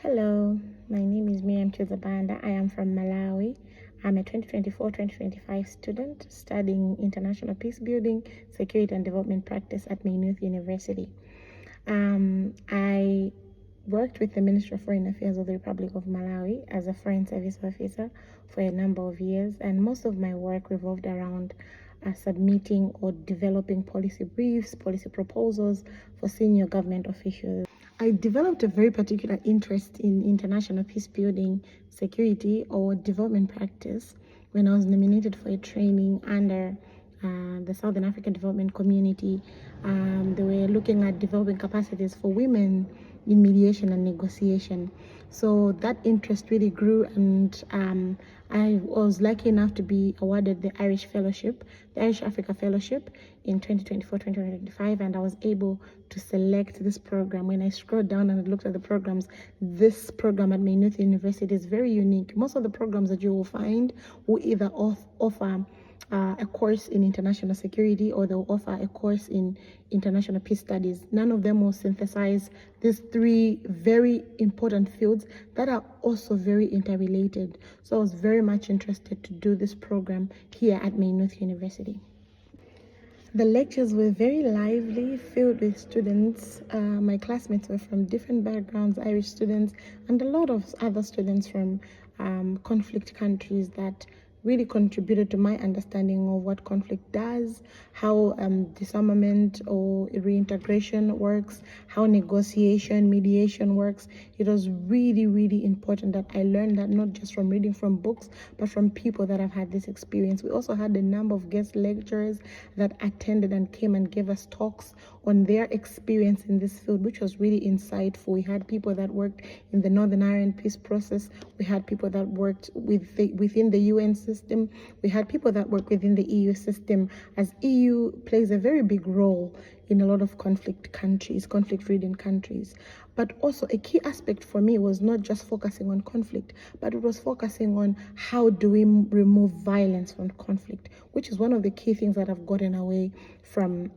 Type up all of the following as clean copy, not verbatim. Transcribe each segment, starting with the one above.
Hello, my name is Mirriam Chiudza-Banda. I am from Malawi. I'm a 2024-2025 student studying International Peacebuilding, Security and Development Practice at Maynooth University. I worked with the Ministry of Foreign Affairs of the Republic of Malawi as a foreign service officer for a number of years, and most of my work revolved around submitting or developing policy briefs, policy proposals for senior government officials. I developed a very particular interest in international peace building, security, or development practice when I was nominated for a training under the Southern African Development Community. They were looking at developing capacities for women in mediation and negotiation. So that interest really grew, and I was lucky enough to be awarded the Irish Fellowship, the Irish Africa Fellowship in 2024-2025, and I was able to select this program. When I scrolled down and looked at the programs, this program at Maynooth University is very unique. Most of the programs that you will find will either offer a course in international security, or they'll offer a course in international peace studies. None of them will synthesize these three very important fields that are also very interrelated. So I was very much interested to do this program here at Maynooth University. The lectures were very lively, filled with students. My classmates were from different backgrounds, Irish students, and a lot of other students from conflict countries that really contributed to my understanding of what conflict does, how disarmament or reintegration works, how negotiation, mediation works. It was really, really important that I learned that not just from reading from books, but from people that have had this experience. We also had a number of guest lecturers that attended and came and gave us talks on their experience in this field, which was really insightful. We had people that worked in the Northern Ireland peace process. We had people that worked within the UN system. We had people that work within the EU system, as EU plays a very big role in a lot of conflict-ridden countries. But also a key aspect for me was not just focusing on conflict, but it was focusing on how do we remove violence from conflict, which is one of the key things that have gotten away from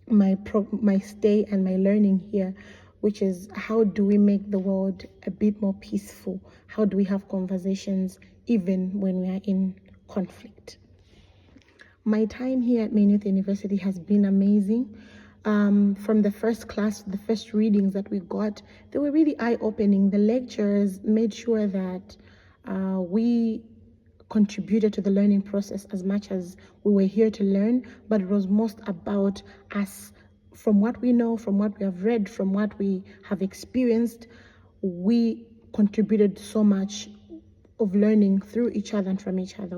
my stay and my learning here, which is how do we make the world a bit more peaceful? How do we have conversations even when we are in conflict? My time here at Maynooth University has been amazing. From the first class, the first readings that we got, they were really eye-opening. The lecturers made sure that we contributed to the learning process as much as we were here to learn, but it was most about us. From what we know, from what we have read, from what we have experienced, we contributed so much of learning through each other and from each other.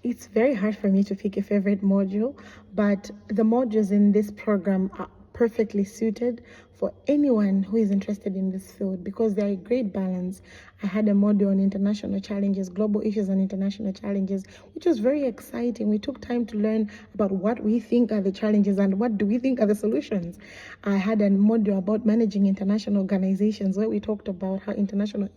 It's very hard for me to pick a favorite module, but the modules in this program are perfectly suited for anyone who is interested in this field because they're a great balance. I had a module on international challenges, global issues and international challenges, which was very exciting. We took time to learn about what we think are the challenges and what do we think are the solutions. I had a module about managing international organizations where we talked about how international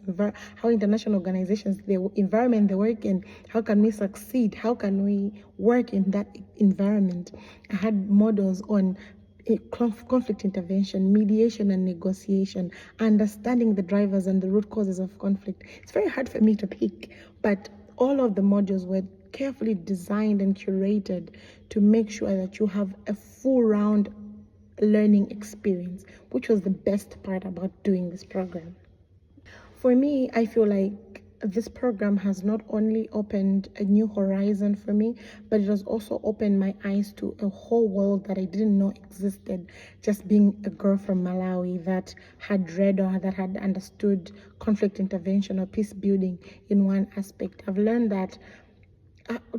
organizations, the environment they work in, how can we succeed, how can we work in that environment. I had modules on conflict intervention, mediation and negotiation, understanding the drivers and the root causes of conflict. It's very hard for me to pick, but all of the modules were carefully designed and curated to make sure that you have a full round learning experience, which was the best part about doing this program. For me, I feel like this program has not only opened a new horizon for me, but it has also opened my eyes to a whole world that I didn't know existed, just being a girl from Malawi that had read or that had understood conflict intervention or peace building in one aspect. I've learned that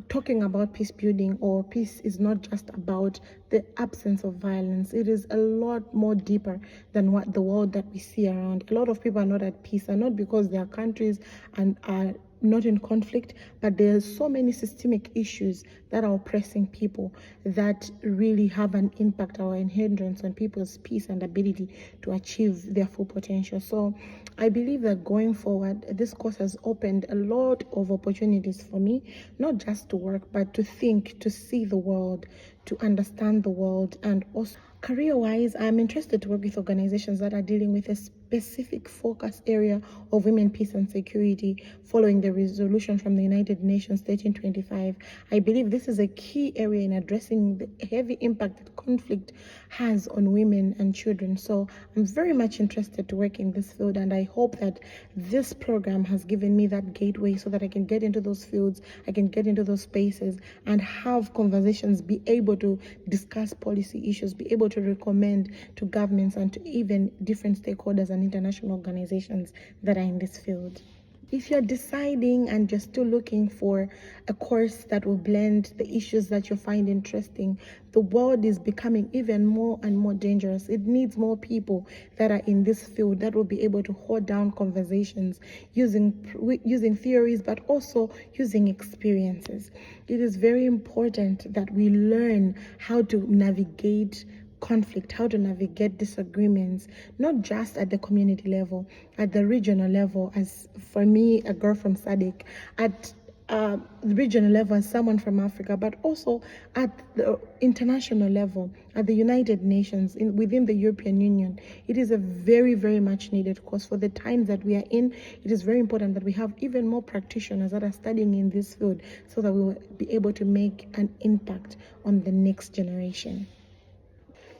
talking about peace building or peace is not just about the absence of violence. It is a lot more deeper than what the world that we see around. A lot of people are not at peace, and not because their countries and are not in conflict, but there's so many systemic issues that are oppressing people that really have an impact or an hindrance on people's peace and ability to achieve their full potential. So I believe that going forward, this course has opened a lot of opportunities for me, not just to work, but to think, to see the world, to understand the world. And also career-wise, I'm interested to work with organizations that are dealing with specific focus area of women, peace and security following the resolution from the United Nations 1325. I believe this is a key area in addressing the heavy impact that conflict has on women and children. So I'm very much interested to work in this field, and I hope that this program has given me that gateway so that I can get into those fields, I can get into those spaces and have conversations, be able to discuss policy issues, be able to recommend to governments and to even different stakeholders and international organizations that are in this field. If you're deciding and you're still looking for a course that will blend the issues that you find interesting, the world is becoming even more and more dangerous. It needs more people that are in this field that will be able to hold down conversations using theories, but also using experiences. It is very important that we learn how to navigate conflict, how to navigate disagreements, not just at the community level, at the regional level, as for me, a girl from SADC, at the regional level as someone from Africa, but also at the international level, at the United Nations, within the European Union. It is a very, very much needed course. For the times that we are in, it is very important that we have even more practitioners that are studying in this field so that we will be able to make an impact on the next generation.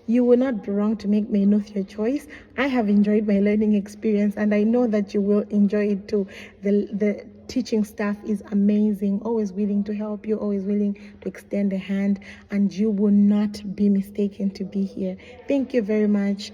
You will not be wrong to make Maynooth your choice. I have enjoyed my learning experience, and I know that you will enjoy it too. The teaching staff is amazing, always willing to help you, always willing to extend a hand, and you will not be mistaken to be here. Thank you very much.